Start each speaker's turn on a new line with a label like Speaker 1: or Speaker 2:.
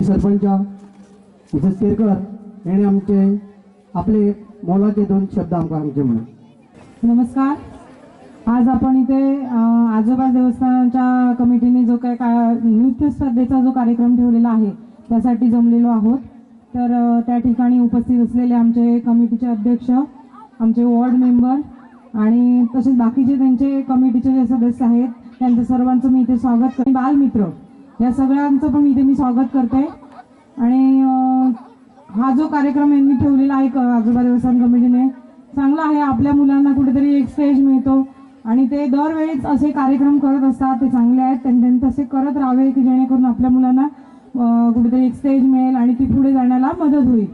Speaker 1: Sarpanch Mrs Kerkar यांनी आमचे आपले मोलाचे 2 शब्द आमचे म्हणून.
Speaker 2: नमस्कार. आज आपण इथे आजोबा देवस्थानाच्या कमिटीने जो काय नृत्य स्पर्धेचा जो कार्यक्रम ठेवलेला आहे त्यासाठी जमलेलो आहोत. तर त्या ठिकाणी उपस्थित असलेले आमचे कमिटीचे अध्यक्ष, आमचे वॉर्ड मेंबर आणि तसेच बाकीचे त्यांचे कमिटीचे जे सदस्य आहेत त्यांचं सर्वांचं मी इथे स्वागत करते. बालमित्र या सगळ्यांचं पण इथे मी स्वागत करते. आणि हा जो कार्यक्रम यांनी ठेवलेला आहे आजोबा देवस्थान कमिटीने चांगला आहे. आपल्या मुलांना कुठेतरी एक स्टेज मिळतो आणि ते दरवेळीच असे कार्यक्रम करत असतात, ते चांगले आहेत. त्यांनी तसे करत राहावे की जेणेकरून आपल्या मुलांना कुठेतरी एक स्टेज मिळेल आणि ती पुढे जाण्याला मदत होईल.